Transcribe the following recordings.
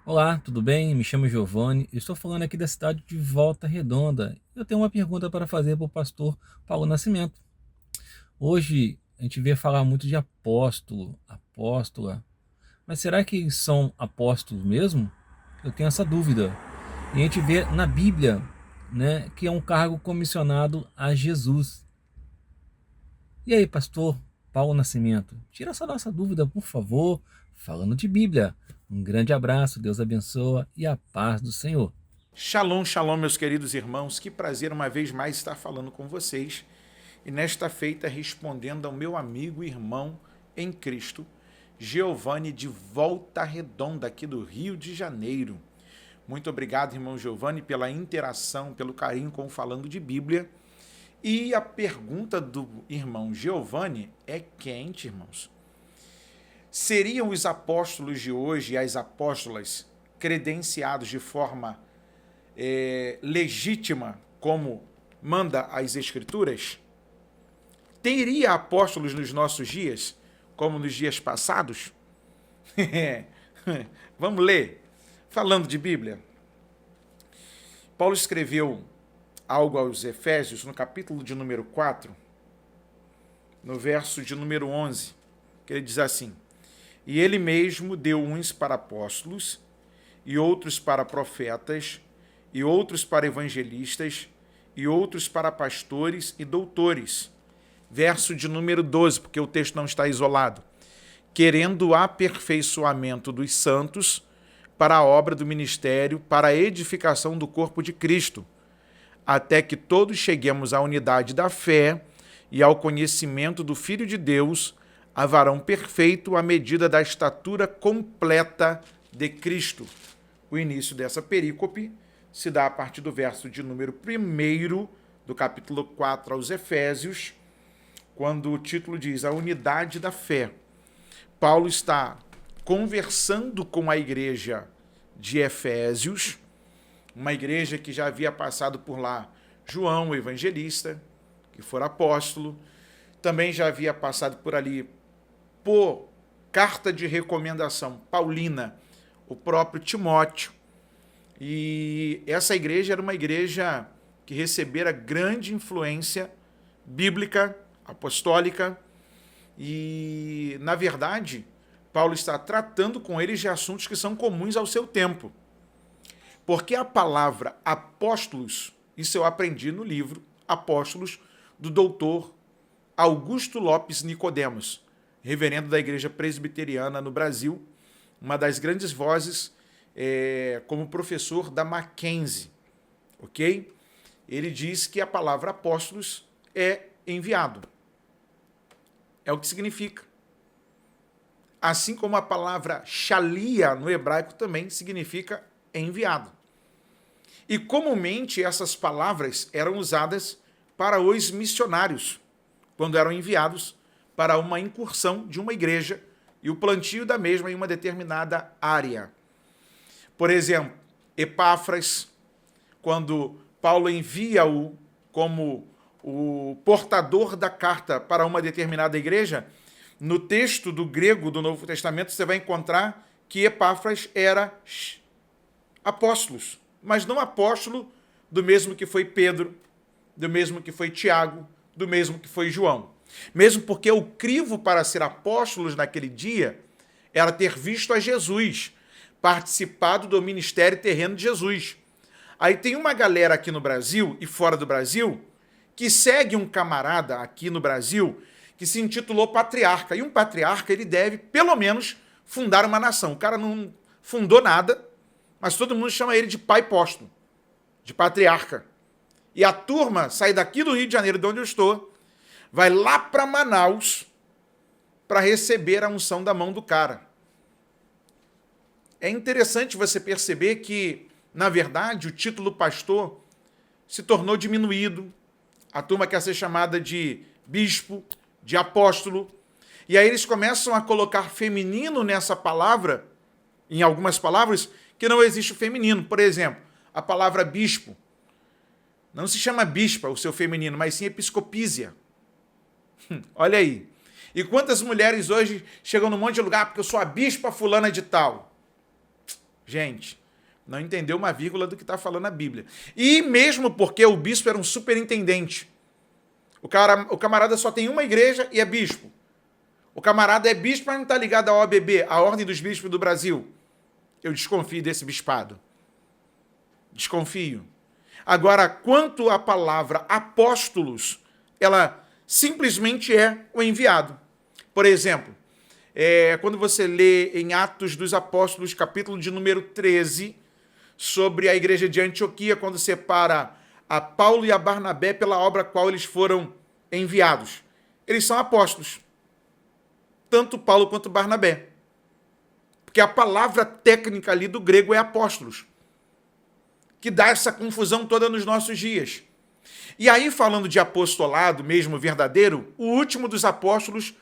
Olá, tudo bem? Me chamo Giovanni. Estou falando aqui da cidade de Volta Redonda. Eu tenho uma pergunta para fazer para o pastor Paulo Nascimento. Hoje a gente vê falar muito de apóstolo, apóstola, mas será que são apóstolos mesmo? Eu tenho essa dúvida. E a gente vê na Bíblia, né, que é um cargo comissionado a Jesus. E aí, pastor Paulo Nascimento, tira essa nossa dúvida, por favor, falando de Bíblia. Um grande abraço, Deus abençoa e a paz do Senhor. Shalom, shalom, meus queridos irmãos. Que prazer uma vez mais estar falando com vocês e nesta feita respondendo ao meu amigo e irmão em Cristo, Giovanni de Volta Redonda, aqui do Rio de Janeiro. Muito obrigado, irmão Giovanni, pela interação, pelo carinho com o Falando de Bíblia. E a pergunta do irmão Giovanni é quente, irmãos. Seriam os apóstolos de hoje e as apóstolas credenciados de forma legítima, como manda as Escrituras? Teria apóstolos nos nossos dias, como nos dias passados? Vamos ler. Falando de Bíblia, Paulo escreveu algo aos Efésios no capítulo de número 4, no verso de número 11, que ele diz assim: E ele mesmo deu uns para apóstolos, e outros para profetas, e outros para evangelistas, e outros para pastores e doutores. Verso de número 12, porque o texto não está isolado. Querendo o aperfeiçoamento dos santos para a obra do ministério, para a edificação do corpo de Cristo, até que todos cheguemos à unidade da fé e ao conhecimento do Filho de Deus, a varão perfeito à medida da estatura completa de Cristo. O início dessa perícope se dá a partir do verso de número 1 do capítulo 4 aos Efésios, quando o título diz a unidade da fé. Paulo está conversando com a igreja de Efésios, uma igreja que já havia passado por lá João, o evangelista, que fora apóstolo, também já havia passado por ali, por carta de recomendação paulina, o próprio Timóteo. E essa igreja era uma igreja que recebera grande influência bíblica, apostólica, e, na verdade, Paulo está tratando com eles de assuntos que são comuns ao seu tempo. Porque a palavra apóstolos, isso eu aprendi no livro Apóstolos, do doutor Augusto Lopes Nicodemos, reverendo da Igreja Presbiteriana no Brasil, uma das grandes vozes como professor da Mackenzie, ok? Ele diz que a palavra apóstolos é enviado. É o que significa. Assim como a palavra shalia no hebraico também significa enviado. E comumente essas palavras eram usadas para os missionários, quando eram enviados para uma incursão de uma igreja e o plantio da mesma em uma determinada área. Por exemplo, Epáfras, quando Paulo envia-o como o portador da carta para uma determinada igreja, no texto do grego do Novo Testamento você vai encontrar que Epáfras era apóstolos, mas não apóstolo do mesmo que foi Pedro, do mesmo que foi Tiago, do mesmo que foi João. Mesmo porque o crivo para ser apóstolos naquele dia era ter visto a Jesus, participado do ministério terreno de Jesus. Aí tem uma galera aqui no Brasil e fora do Brasil que segue um camarada aqui no Brasil que se intitulou patriarca. E um patriarca, ele deve, pelo menos, fundar uma nação. O cara não fundou nada, mas todo mundo chama ele de pai apóstolo, de patriarca. E a turma sai daqui do Rio de Janeiro, de onde eu estou, vai lá para Manaus para receber a unção da mão do cara. É interessante você perceber que, na verdade, o título pastor se tornou diminuído. A turma quer ser chamada de bispo, de apóstolo. E aí eles começam a colocar feminino nessa palavra, em algumas palavras, que não existe o feminino. Por exemplo, a palavra bispo. Não se chama bispa, o seu feminino, mas sim episcopísia. Olha aí. E quantas mulheres hoje chegam num monte de lugar porque eu sou a bispa fulana de tal? Gente, não entendeu uma vírgula do que está falando a Bíblia. E mesmo porque o bispo era um superintendente. O camarada só tem uma igreja e é bispo. O camarada é bispo, mas não está ligado à OABB, a Ordem dos Bispos do Brasil. Eu desconfio desse bispado. Desconfio. Agora, quanto à palavra apóstolos, ela simplesmente é o enviado. Por exemplo, quando você lê em Atos dos Apóstolos, capítulo de número 13, sobre a igreja de Antioquia, quando separa a Paulo e a Barnabé pela obra a qual eles foram enviados. Eles são apóstolos. Tanto Paulo quanto Barnabé. Porque a palavra técnica ali do grego é apóstolos, que dá essa confusão toda nos nossos dias. E aí, falando de apostolado mesmo verdadeiro, o último dos apóstolos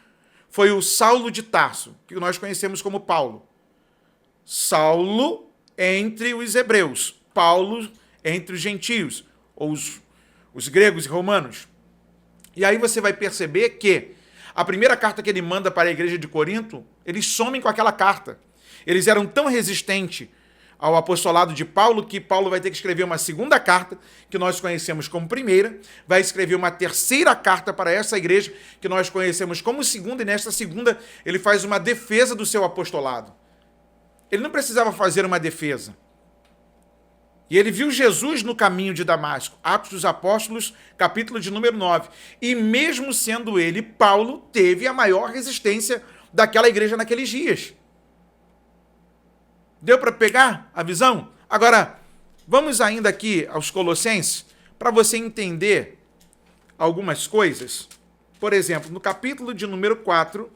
foi o Saulo de Tarso, que nós conhecemos como Paulo. Saulo entre os hebreus, Paulo entre os gentios, ou os gregos e romanos. E aí você vai perceber que a primeira carta que ele manda para a igreja de Corinto, eles somem com aquela carta. Eles eram tão resistentes ao apostolado de Paulo que Paulo vai ter que escrever uma segunda carta, que nós conhecemos como primeira, vai escrever uma terceira carta para essa igreja, que nós conhecemos como segunda, e nesta segunda ele faz uma defesa do seu apostolado. Ele não precisava fazer uma defesa. E ele viu Jesus no caminho de Damasco, Atos dos Apóstolos, capítulo de número 9. E mesmo sendo ele, Paulo teve a maior resistência daquela igreja naqueles dias. Deu para pegar a visão? Agora, vamos ainda aqui aos Colossenses, para você entender algumas coisas. Por exemplo, no capítulo de número 4,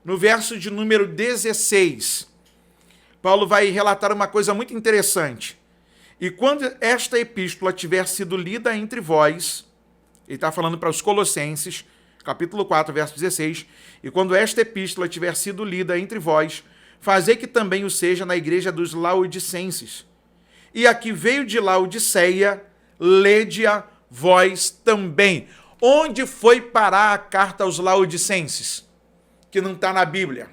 no verso de número 16, Paulo vai relatar uma coisa muito interessante. E quando esta epístola tiver sido lida entre vós, ele está falando para os Colossenses, capítulo 4, verso 16, e quando esta epístola tiver sido lida entre vós, fazei que também o seja na igreja dos Laodicenses. E a que veio de Laodiceia, lede-a vós também. Onde foi parar a carta aos Laodicenses? Que não está na Bíblia.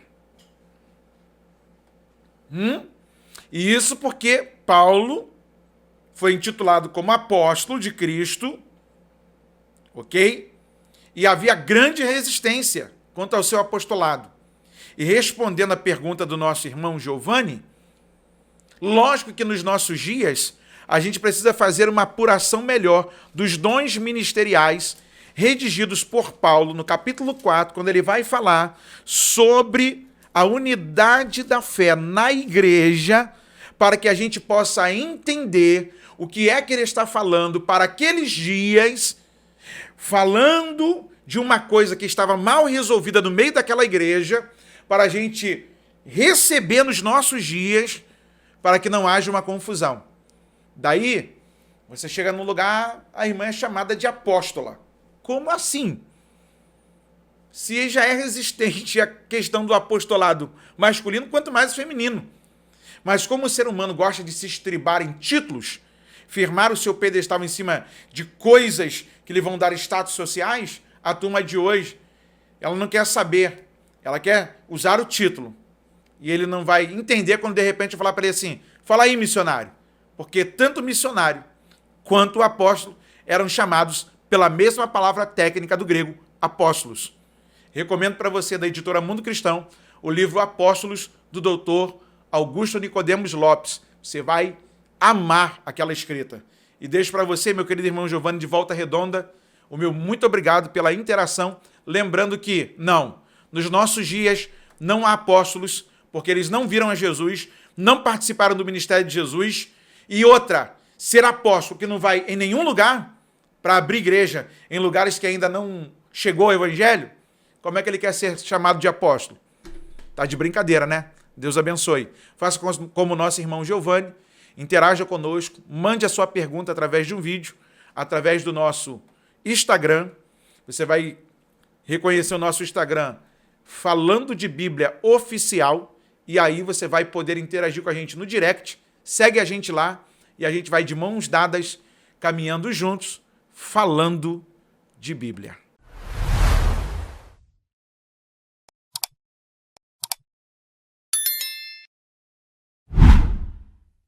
E isso porque Paulo foi intitulado como apóstolo de Cristo, ok? E havia grande resistência quanto ao seu apostolado. E respondendo à pergunta do nosso irmão Giovanni, lógico que nos nossos dias a gente precisa fazer uma apuração melhor dos dons ministeriais redigidos por Paulo no capítulo 4, quando ele vai falar sobre a unidade da fé na igreja, para que a gente possa entender o que é que ele está falando para aqueles dias, falando de uma coisa que estava mal resolvida no meio daquela igreja, para a gente receber nos nossos dias, para que não haja uma confusão. Daí, você chega num lugar, a irmã é chamada de apóstola. Como assim? Se já é resistente à questão do apostolado masculino, quanto mais o feminino. Mas como o ser humano gosta de se estribar em títulos, firmar o seu pedestal em cima de coisas que lhe vão dar status sociais, a turma de hoje, ela não quer saber. Ela quer usar o título. E ele não vai entender quando de repente eu falar para ele assim, fala aí, missionário. Porque tanto o missionário quanto o apóstolo eram chamados pela mesma palavra técnica do grego, apóstolos. Recomendo para você, da editora Mundo Cristão, o livro Apóstolos, do doutor Augusto Nicodemos Lopes. Você vai amar aquela escrita. E deixo para você, meu querido irmão Giovanni, de Volta Redonda, o meu muito obrigado pela interação. Lembrando que, nos nossos dias não há apóstolos, porque eles não viram a Jesus, não participaram do ministério de Jesus. E outra, ser apóstolo que não vai em nenhum lugar para abrir igreja em lugares que ainda não chegou o evangelho, como é que ele quer ser chamado de apóstolo? Tá de brincadeira, né? Deus abençoe. Faça como o nosso irmão Giovanni, interaja conosco, mande a sua pergunta através de um vídeo, através do nosso Instagram. Você vai reconhecer o nosso Instagram Falando de Bíblia Oficial, e aí você vai poder interagir com a gente no direct. Segue a gente lá e a gente vai de mãos dadas, caminhando juntos, falando de Bíblia.